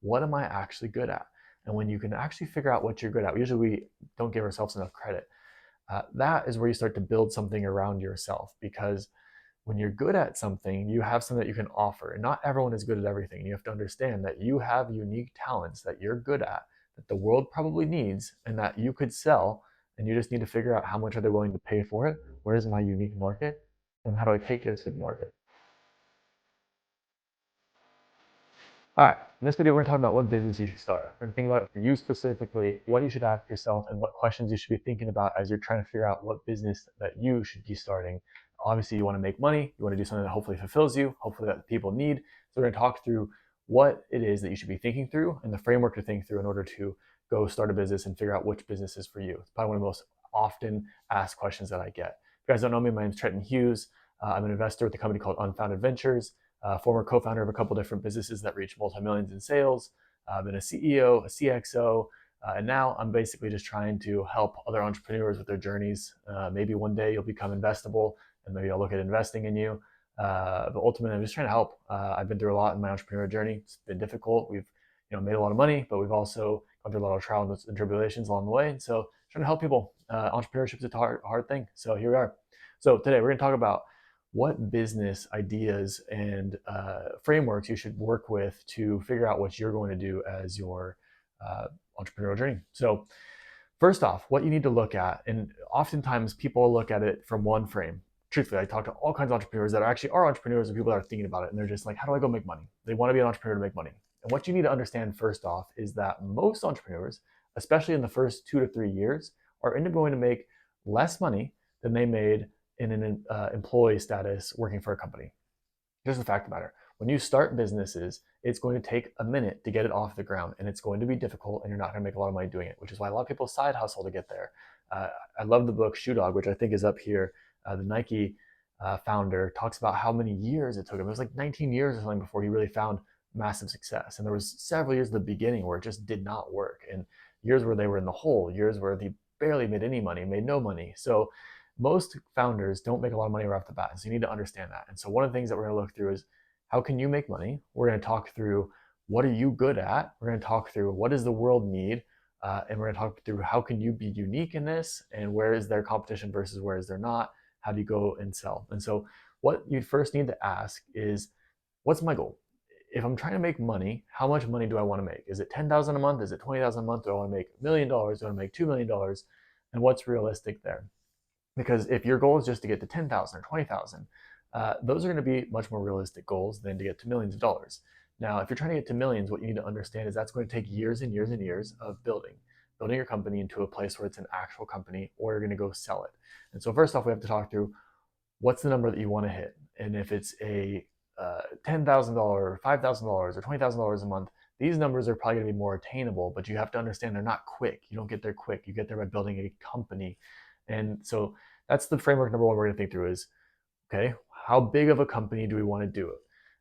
what am I actually good at? And when you can actually figure out what you're good at, usually we don't give ourselves enough credit. That is where you start to build something around yourself, because when you're good at something, you have something that you can offer. And not everyone is good at everything. You have to understand that you have unique talents that you're good at, that the world probably needs, and that you could sell. And you just need to figure out how much are they willing to pay for it? Where is my unique market? And how do I take this to the market? All right, in this video, we're talking about what business you should start. We're thinking about, for you specifically, what you should ask yourself and what questions you should be thinking about as you're trying to figure out what business that you should be starting. Obviously, you want to make money. You want to do something that hopefully fulfills you, hopefully that people need. So we're going to talk through what it is that you should be thinking through and the framework to think through in order to go start a business and figure out which business is for you. It's probably one of the most often asked questions that I get. If you guys don't know me, my name is Trenton Hughes. I'm an investor with a company called Unfounded Ventures. Former co-founder of a couple different businesses that reach multi-millions in sales. I've been a CEO, a CXO, and now I'm basically just trying to help other entrepreneurs with their journeys. Maybe one day you'll become investable, and maybe I'll look at investing in you. But ultimately, I'm just trying to help. I've been through a lot in my entrepreneurial journey. It's been difficult. We've made a lot of money, but we've also gone through a lot of trials and tribulations along the way. And so, trying to help people. Entrepreneurship is a hard thing. So here we are. So today we're going to talk about what business ideas and frameworks you should work with to figure out what you're going to do as your entrepreneurial journey. So first off, what you need to look at, and oftentimes people look at it from one frame. Truthfully, I talk to all kinds of entrepreneurs that are entrepreneurs and people that are thinking about it, and they're just like, how do I go make money? They want to be an entrepreneur to make money. And what you need to understand first off is that most entrepreneurs, especially in the first 2 to 3 years, are going to make less money than they made in an employee status working for a company. Here's the fact of the matter. When you start businesses, it's going to take a minute to get it off the ground, and it's going to be difficult, and you're not going to make a lot of money doing it, which is why a lot of people side hustle to get there. I love the book Shoe Dog, which I think is up here. The Nike founder talks about how many years it took him. It was like 19 years or something before he really found massive success. And there was several years at the beginning where it just did not work, and years where they were in the hole, years where they barely made any money, made no money. So most founders don't make a lot of money right off the bat. So you need to understand that. And so one of the things that we're going to look through is how can you make money? We're going to talk through what are you good at? We're going to talk through what does the world need? And we're going to talk through how can you be unique in this, and where is there competition versus where is there not? How do you go and sell? And so what you first need to ask is, what's my goal? If I'm trying to make money, how much money do I want to make? Is it 10,000 a month? Is it 20,000 a month? Do I want to make $1 million? Do I want to make $2 million? And what's realistic there? Because if your goal is just to get to 10,000 or 20,000, those are going to be much more realistic goals than to get to millions of dollars. Now, if you're trying to get to millions, what you need to understand is that's going to take years and years and years of building your company into a place where it's an actual company, or you're going to go sell it. And so first off, we have to talk through what's the number that you want to hit. And if it's a $10,000, $5,000, or $20,000 a month, these numbers are probably going to be more attainable, but you have to understand they're not quick. You don't get there quick. You get there by building a company. And so that's the framework number one we're going to think through is, okay, how big of a company do we want to do it?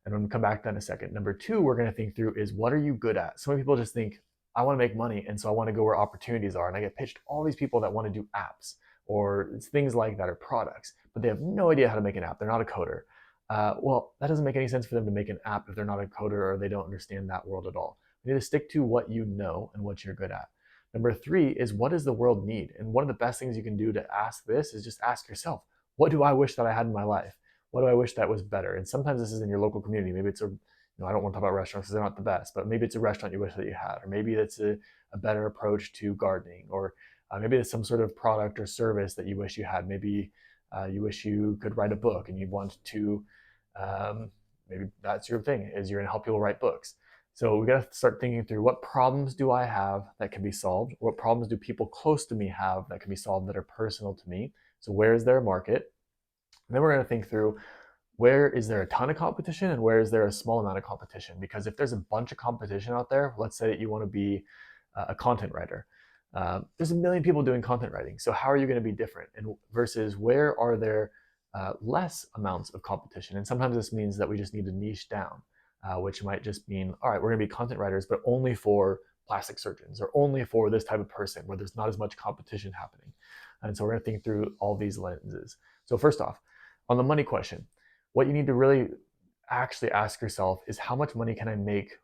And I'm going to come back to that in a second. Number two, we're going to think through is, what are you good at? So many people just think, I want to make money, and so I want to go where opportunities are. And I get pitched all these people that want to do apps or things like that, or products, but they have no idea how to make an app. They're not a coder. Well, that doesn't make any sense for them to make an app if they're not a coder or they don't understand that world at all. You need to stick to what you know and what you're good at. Number three is, what does the world need? And one of the best things you can do to ask this is just ask yourself, what do I wish that I had in my life? What do I wish that was better? And sometimes this is in your local community. Maybe it's I don't want to talk about restaurants because they're not the best, but maybe it's a restaurant you wish that you had, or maybe it's a better approach to gardening, or maybe it's some sort of product or service that you wish you had. Maybe you wish you could write a book and you want to, maybe that's your thing, is you're going to help people write books. So we got to start thinking through, what problems do I have that can be solved? What problems do people close to me have that can be solved that are personal to me? So where is there a market? And then we're going to think through, where is there a ton of competition and where is there a small amount of competition? Because if there's a bunch of competition out there, let's say that you want to be a content writer. There's a million people doing content writing. So how are you going to be different? And versus where are there less amounts of competition? And sometimes this means that we just need to niche down, which might just mean, all right, we're going to be content writers, but only for plastic surgeons, or only for this type of person where there's not as much competition happening. And so we're going to think through all these lenses. So first off, on the money question, what you need to really actually ask yourself is, how much money can I make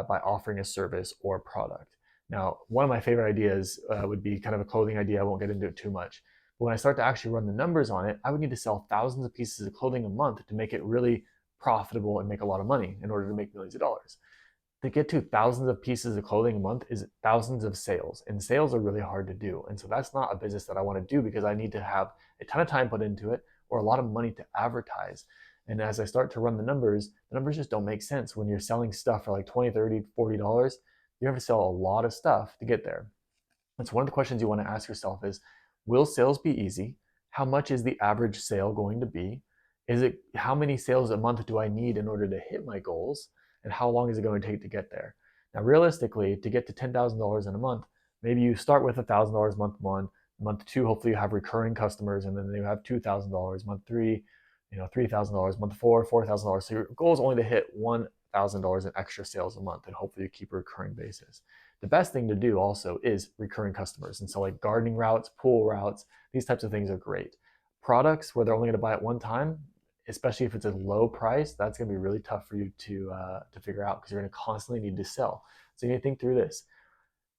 by offering a service or product. Now, one of my favorite ideas would be kind of a clothing idea. I won't get into it too much. But when I start to actually run the numbers on it, I would need to sell thousands of pieces of clothing a month to make it really profitable and make a lot of money in order to make millions of dollars. To get to thousands of pieces of clothing a month is thousands of sales, and sales are really hard to do. And so that's not a business that I want to do because I need to have a ton of time put into it or a lot of money to advertise. And as I start to run the numbers just don't make sense. When you're selling stuff for like 20, 30, $40, you have to sell a lot of stuff to get there. And so one of the questions you want to ask yourself is, will sales be easy? How much is the average sale going to be? Is it how many sales a month do I need in order to hit my goals? And how long is it going to take to get there? Now, realistically, to get to $10,000 in a month, maybe you start with $1,000 month one, month two, hopefully you have recurring customers, and then you have $2,000, month three, $3,000, month four, $4,000. So your goal is only to hit $1,000 in extra sales a month, and hopefully you keep a recurring basis. The best thing to do also is recurring customers. And so like gardening routes, pool routes, these types of things are great. Products where they're only going to buy it one time, especially if it's a low price, that's going to be really tough for you to figure out because you're going to constantly need to sell. So you need to think through this.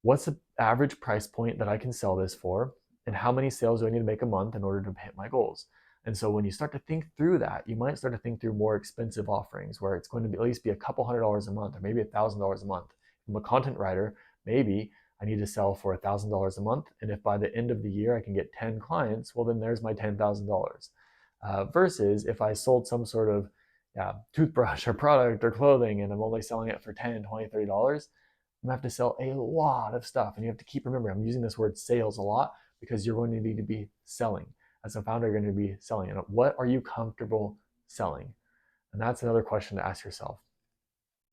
What's the average price point that I can sell this for? And how many sales do I need to make a month in order to hit my goals? And so when you start to think through that, you might start to think through more expensive offerings where it's going to be at least be a couple $100 a month or maybe $1,000 a month. If I'm a content writer, maybe I need to sell for $1,000 a month. And if by the end of the year I can get 10 clients, well, then there's my $10,000. Versus if I sold some sort of toothbrush or product or clothing and I'm only selling it for $10, $20, $30, I'm gonna have to sell a lot of stuff. And you have to keep remembering, I'm using this word sales a lot because you're going to need to be selling. As a founder, you're going to be selling. And what are you comfortable selling? And that's another question to ask yourself.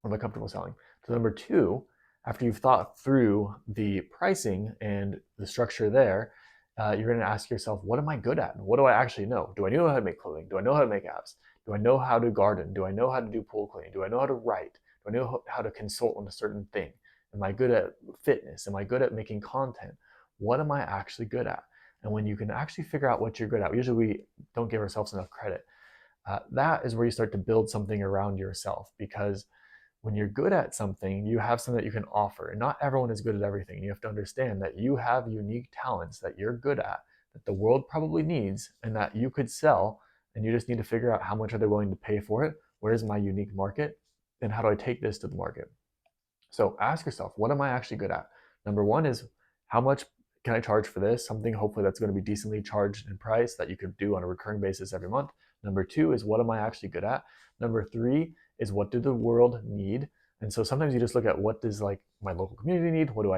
What am I comfortable selling? So number two, after you've thought through the pricing and the structure there, you're going to ask yourself, what am I good at? What do I actually know? Do I know how to make clothing? Do I know how to make apps? Do I know how to garden? Do I know how to do pool cleaning? Do I know how to write? Do I know how to consult on a certain thing? Am I good at fitness? Am I good at making content? What am I actually good at? And when you can actually figure out what you're good at, usually we don't give ourselves enough credit. That is where you start to build something around yourself, because when you're good at something, you have something that you can offer. And not everyone is good at everything. You have to understand that you have unique talents that you're good at, that the world probably needs, and that you could sell. And you just need to figure out how much are they willing to pay for it? Where is my unique market? And how do I take this to the market? So ask yourself, what am I actually good at? Number one is, how much can I charge for this? Something hopefully that's going to be decently charged in price that you could do on a recurring basis every month. Number two is, what am I actually good at? Number three is, what do the world need? And so sometimes you just look at, what does like my local community need? What do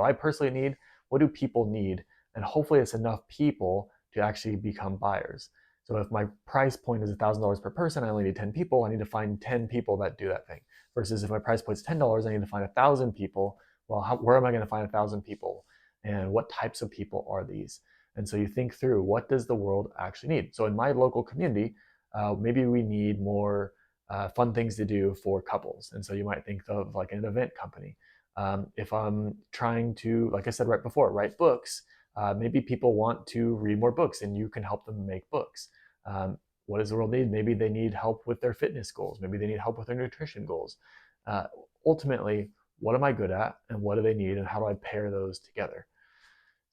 I personally need? What do people need? And hopefully it's enough people to actually become buyers. So if my price point is $1,000 per person, I only need 10 people. I need to find 10 people that do that thing. Versus if my price point is $10, I need to find 1,000 people. Well, where am I going to find 1,000 people? And what types of people are these? And so you think through, what does the world actually need? So in my local community, maybe we need more fun things to do for couples. And so you might think of like an event company. If I'm trying to, like I said right before, write books, maybe people want to read more books and you can help them make books. What does the world need? Maybe they need help with their fitness goals. Maybe they need help with their nutrition goals. Ultimately, what am I good at and what do they need and how do I pair those together?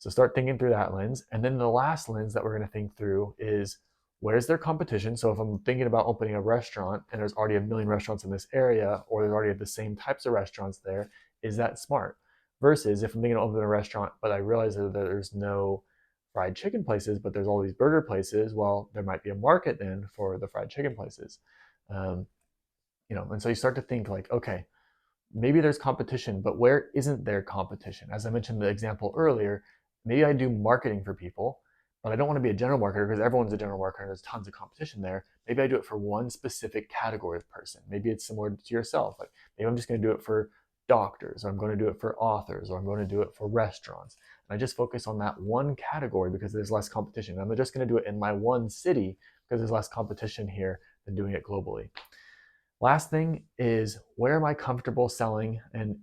So start thinking through that lens. And then the last lens that we're going to think through is, where's their competition? So if I'm thinking about opening a restaurant and there's already a million restaurants in this area, or there's already the same types of restaurants there, is that smart? Versus if I'm thinking of opening a restaurant, but I realize that there's no fried chicken places, but there's all these burger places, well, there might be a market then for the fried chicken places. And so you start to think like, okay, maybe there's competition, but where isn't there competition? As I mentioned the example earlier, maybe I do marketing for people, but I don't want to be a general marketer because everyone's a general marketer and there's tons of competition there. Maybe I do it for one specific category of person. Maybe it's similar to yourself. Like maybe I'm just going to do it for doctors, or I'm going to do it for authors, or I'm going to do it for restaurants. And I just focus on that one category because there's less competition. I'm just going to do it in my one city because there's less competition here than doing it globally. Last thing is, where am I comfortable selling? And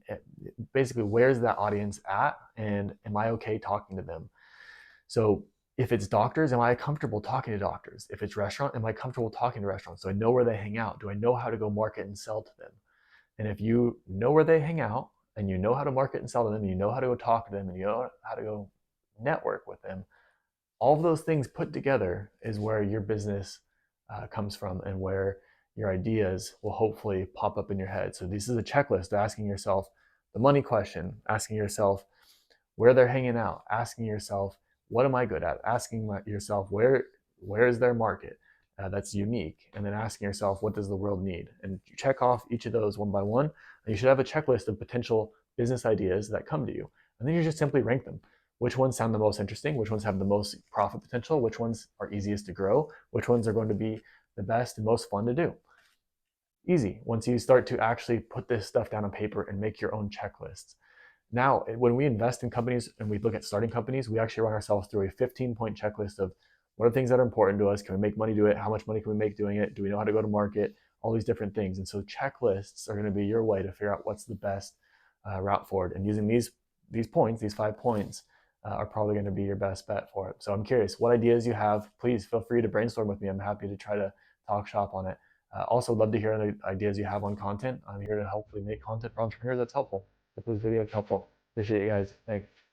basically, where's that audience at? And am I okay talking to them? So if it's doctors, am I comfortable talking to doctors? If it's restaurant, am I comfortable talking to restaurants? Do I know where they hang out? Do I know how to go market and sell to them? And if you know where they hang out and you know how to market and sell to them, and you know how to go talk to them, and you know how to go network with them, all of those things put together is where your business comes from, and where your ideas will hopefully pop up in your head. So this is a checklist: asking yourself the money question, asking yourself where they're hanging out, asking yourself what am I good at, asking yourself where is their market that's unique, and then asking yourself what does the world need, and you check off each of those one by one. And you should have a checklist of potential business ideas that come to you, and then you just simply rank them. Which ones sound the most interesting? Which ones have the most profit potential? Which ones are easiest to grow? Which ones are going to be the best and most fun to do? Easy. Once you start to actually put this stuff down on paper and make your own checklists. Now, when we invest in companies and we look at starting companies, we actually run ourselves through a 15-point checklist of what are things that are important to us? Can we make money do it? How much money can we make doing it? Do we know how to go to market? All these different things. And so checklists are going to be your way to figure out what's the best route forward. And using these points, these 5 points, are probably going to be your best bet for it. So I'm curious, what ideas you have? Please feel free to brainstorm with me. I'm happy to try to talk shop on it. Also, love to hear the ideas you have on content. I'm here to hopefully make content for entrepreneurs that's helpful. If this video is helpful, appreciate you guys. Thanks.